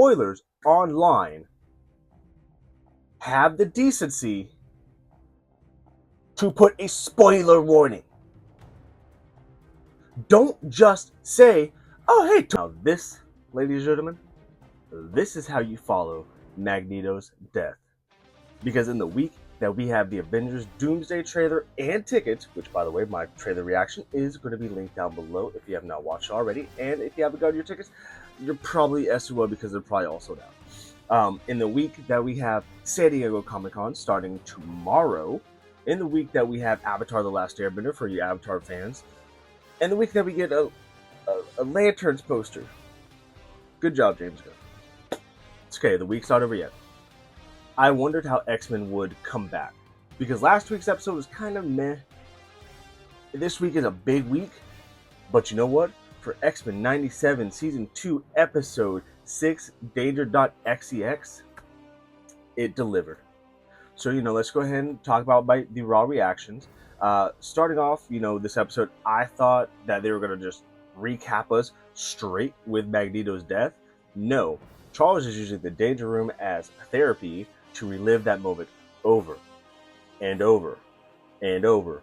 spoilers online have the decency to put a spoiler warning. Don't just say, oh, hey. Now, this, ladies and gentlemen, this is how you follow Magneto's death. Because in the week that we have the Avengers Doomsday trailer and tickets, which, by the way, my trailer reaction is going to be linked down below if you have not watched already. And if you haven't gotten your tickets, you're probably SOL because they're probably also down. In the week that we have San Diego Comic-Con starting tomorrow, in the week that we have Avatar The Last Airbender for you Avatar fans, and the week that we get a Lanterns poster. Good job, James Gunn. It's okay, the week's not over yet. I wondered how X-Men would come back, because last week's episode was kind of meh. This week is a big week, but you know what? For X-Men97 Season 2 Episode 6, Danger.exe, it delivered. So, let's go ahead and talk about the raw reactions. Starting off, this episode, I thought that they were going to just recap us straight with Magneto's death. No, Charles is using the Danger Room as therapy to relive that moment over and over and over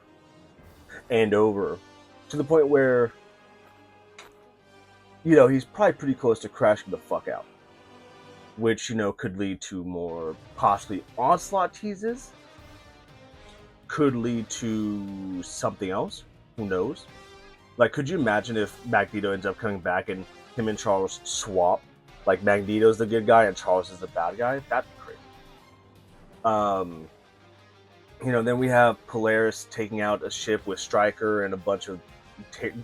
and over, to the point where, he's probably pretty close to crashing the fuck out, which, could lead to more possibly Onslaught teases, could lead to something else, who knows. Like, could you imagine if Magneto ends up coming back and him and Charles swap? Like, Magneto's the good guy and Charles is the bad guy? That'd be crazy. Then we have Polaris taking out a ship with Stryker and a bunch of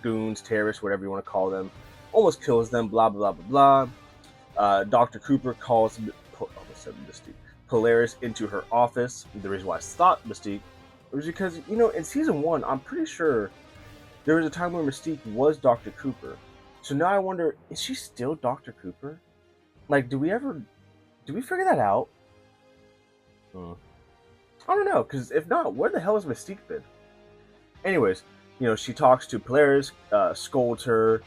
goons, terrorists, whatever you want to call them. Almost kills them, blah, blah, blah, blah, blah. Dr. Cooper calls Polaris into her office. The reason why I thought Mystique was because, in Season 1, I'm pretty sure there was a time where Mystique was Dr. Cooper. So now I wonder, is she still Dr. Cooper? Like, did we figure that out? I don't know, because if not, where the hell has Mystique been? Anyways, she talks to Polaris, scolds her,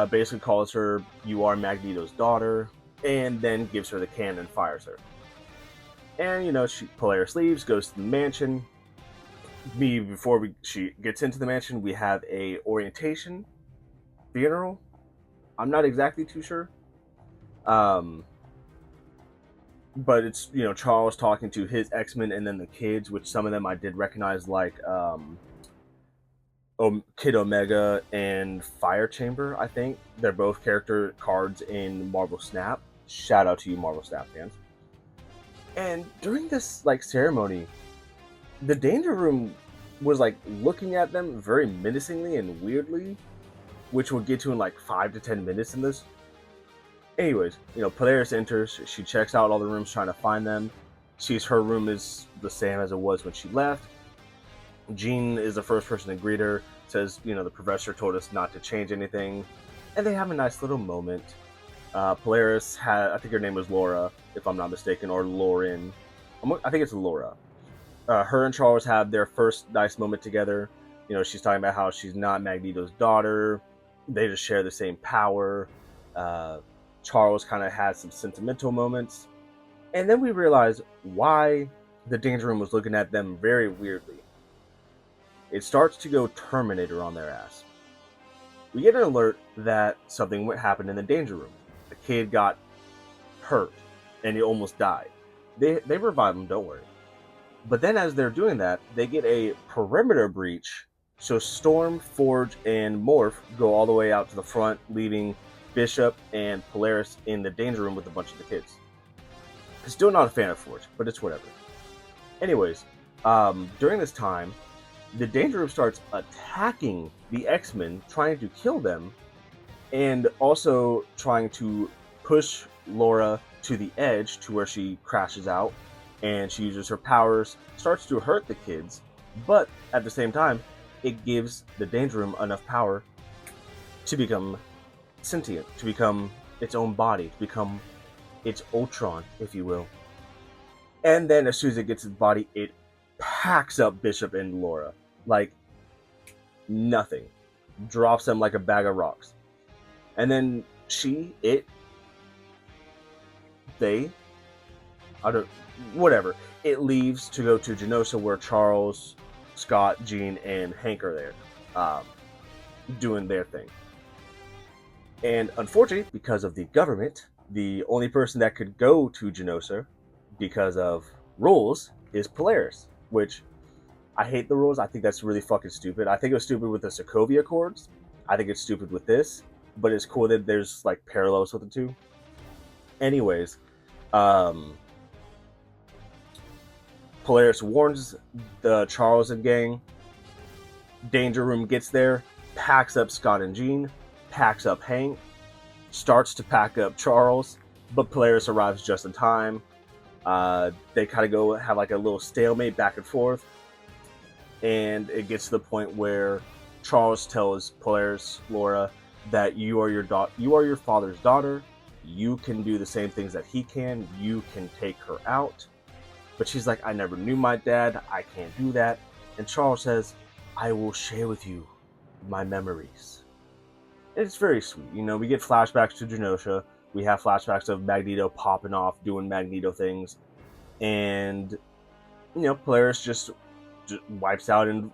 basically calls her, you are Magneto's daughter, and then gives her the cannon and fires her. And, Polaris leaves, goes to the mansion. Before she gets into the mansion, we have a orientation funeral. I'm not exactly too sure. But it's, Charles talking to his X-Men and then the kids, which some of them I did recognize, like Kid Omega and Fire Chamber, I think. They're both character cards in Marvel Snap. Shout out to you, Marvel Snap fans. And during this, ceremony, the Danger Room was, looking at them very menacingly and weirdly, which we'll get to in, 5 to 10 minutes in this. Anyways, Polaris enters. She checks out all the rooms trying to find them. Sees her room is the same as it was when she left. Jean is the first person to greet her. Says, the professor told us not to change anything. And they have a nice little moment. Polaris I think her name was Laura, if I'm not mistaken, or Lauren. I think it's Laura. Her and Charles have their first nice moment together. She's talking about how she's not Magneto's daughter. They just share the same power. Charles kind of had some sentimental moments. And then we realize why the Danger Room was looking at them very weirdly. It starts to go Terminator on their ass. We get an alert that something happened in the Danger Room. The kid got hurt and he almost died. They revive him, don't worry. But then as they're doing that, they get a perimeter breach. So Storm, Forge, and Morph go all the way out to the front, leaving Bishop and Polaris in the Danger Room with a bunch of the kids. Still not a fan of Forge, but it's whatever. Anyways, during this time, the Danger Room starts attacking the X-Men, trying to kill them, and also trying to push Laura to the edge to where she crashes out, and she uses her powers, starts to hurt the kids, but at the same time, it gives the Danger Room enough power to become sentient, to become its own body, to become its Ultron, if you will. And then as soon as it gets its body, it packs up Bishop and Laura like nothing. Drops them like a bag of rocks. And then it they, I don't, whatever. It leaves to go to Genosha, where Charles, Scott, Jean, and Hank are there, doing their thing. And unfortunately, because of the government, the only person that could go to Genosha, because of rules, is Polaris, which I hate the rules. I think that's really fucking stupid. I think it was stupid with the Sokovia Accords. I think it's stupid with this, but it's cool that there's like parallels with the two. Anyways, Polaris warns the Charles and gang. Danger Room gets there, packs up Scott and Jean, packs up Hank, starts to pack up Charles, but Polaris arrives just in time. They kind of go have like a little stalemate back and forth, and it gets to the point where Charles tells Polaris, Laura, that you are your father's daughter. You can do the same things that he can. You can take her out. But she's like, I never knew my dad. I can't do that. And Charles says, I will share with you my memories. And it's very sweet. You know, we get flashbacks to Genosha. We have flashbacks of Magneto popping off, doing Magneto things. And, you know, Polaris just wipes out and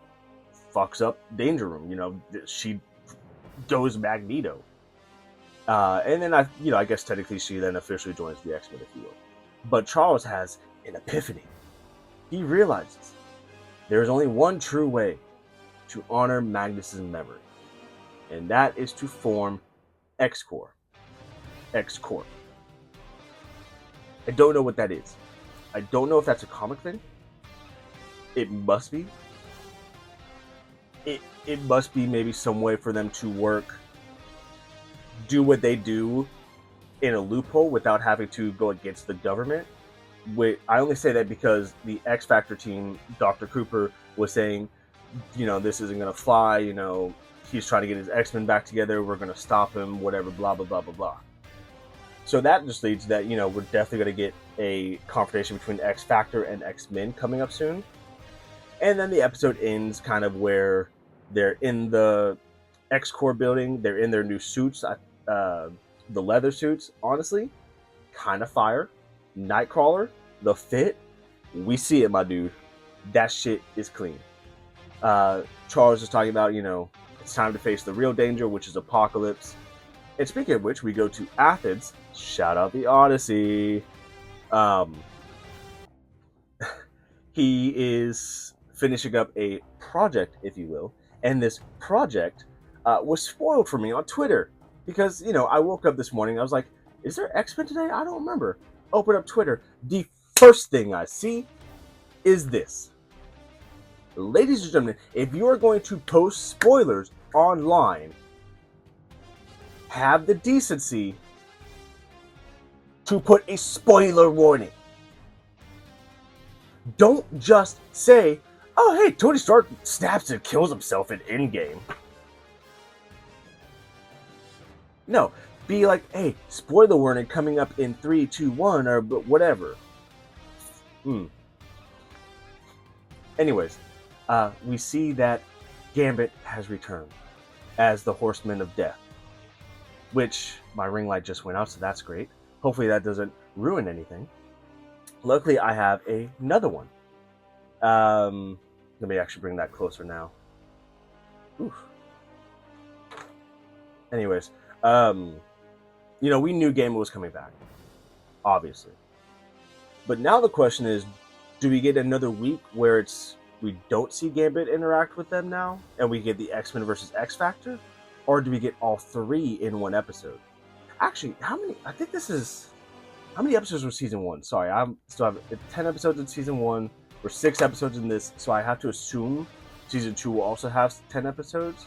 fucks up Danger Room. You know, she goes Magneto. And then I guess technically she then officially joins the X-Men, if you will. But Charles has an epiphany. He realizes there is only one true way to honor Magnus's memory, and that is to form X-Corp. X-Corp. I don't know what that is. I don't know if that's a comic thing. It must be. It must be maybe some way for them to do what they do in a loophole without having to go against the government. I only say that because the X Factor team, Dr. Cooper, was saying, you know, this isn't going to fly, you know, he's trying to get his X-Men back together, we're going to stop him, whatever, blah, blah, blah, blah, blah. So that just leads to that, you know, we're definitely going to get a confrontation between X Factor and X-Men coming up soon. And then the episode ends kind of where they're in the X-Corp building, they're in their new suits, the leather suits, honestly, kind of fire. Nightcrawler, the fit, we see it, my dude. That shit is clean. Charles is talking about, you know, it's time to face the real danger, which is Apocalypse. And speaking of which, we go to Athens. Shout out the Odyssey. He is finishing up a project, if you will. And this project was spoiled for me on Twitter. Because, you know, I woke up this morning, I was like, is there X-Men today? I don't remember. Open up Twitter. The first thing I see is this. Ladies and gentlemen, if you are going to post spoilers online, have the decency to put a spoiler warning. Don't just say, oh hey, Tony Stark snaps and kills himself in Endgame. No. Be like, hey, spoiler warning coming up in 3, 2, 1, or whatever. Anyways, we see that Gambit has returned as the Horseman of Death, which my ring light just went out, so that's great. Hopefully that doesn't ruin anything. Luckily, I have another one. Let me actually bring that closer now. Oof. Anyways, you know, we knew Gambit was coming back, obviously. But now the question is, do we get another week where we don't see Gambit interact with them now, and we get the X-Men versus X Factor? Or do we get all three in one episode? Actually, how many episodes were season 1? Sorry, I still have 10 episodes in season 1, or 6 episodes in this, so I have to assume season 2 will also have 10 episodes.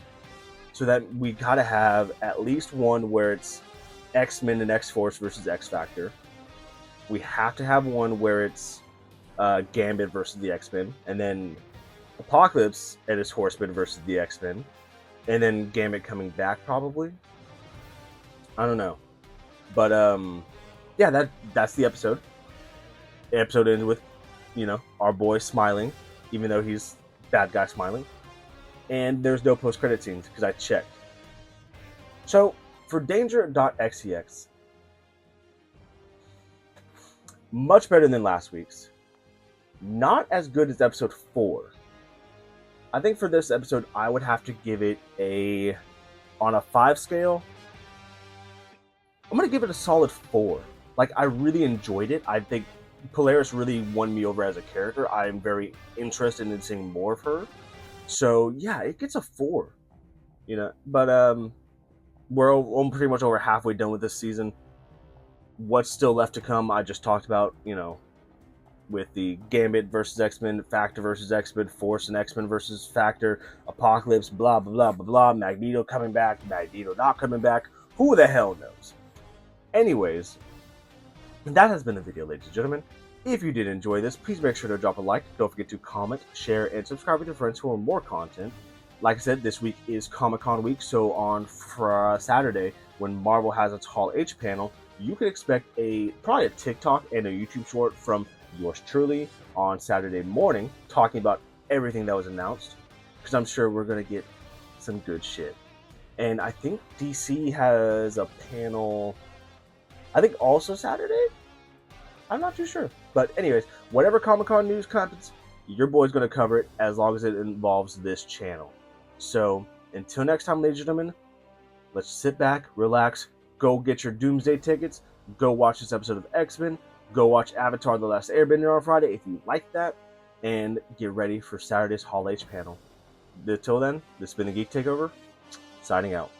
So that we gotta have at least one where it's X-Men and X-Force versus X-Factor. We have to have one where it's Gambit versus the X-Men, and then Apocalypse and his Horsemen versus the X-Men, and then Gambit coming back probably. I don't know, but yeah, that's the episode. The episode ends with, you know, our boy smiling, even though he's bad guy smiling, and there's no post-credit scenes because I checked. So for Danger.exe, Much better than last week's. Not as good as episode 4. I think for this episode, I would have to give it on a 5 scale, I'm going to give it a solid 4. Like, I really enjoyed it. I think Polaris really won me over as a character. I'm very interested in seeing more of her. So, yeah, it gets a 4. But we're pretty much over halfway done with this season. What's still left to come, I just talked about, with the Gambit versus X-Men, Factor versus X-Men, Force and X-Men versus Factor, Apocalypse, blah, blah, blah, blah, blah, Magneto coming back, Magneto not coming back. Who the hell knows? Anyways, that has been the video, ladies and gentlemen. If you did enjoy this, please make sure to drop a like. Don't forget to comment, share, and subscribe with your friends for more content. Like I said, this week is Comic-Con week, so on Saturday, when Marvel has its Hall H panel, you can expect probably a TikTok and a YouTube short from yours truly on Saturday morning, talking about everything that was announced, because I'm sure we're going to get some good shit. And I think DC has a panel, I think also Saturday? I'm not too sure. But anyways, whatever Comic-Con news happens, your boy's going to cover it as long as it involves this channel. So, until next time, ladies and gentlemen, let's sit back, relax, go get your Doomsday tickets, go watch this episode of X-Men, go watch Avatar: The Last Airbender on Friday if you like that, and get ready for Saturday's Hall H panel. Until then, this has been the Geek Takeover, signing out.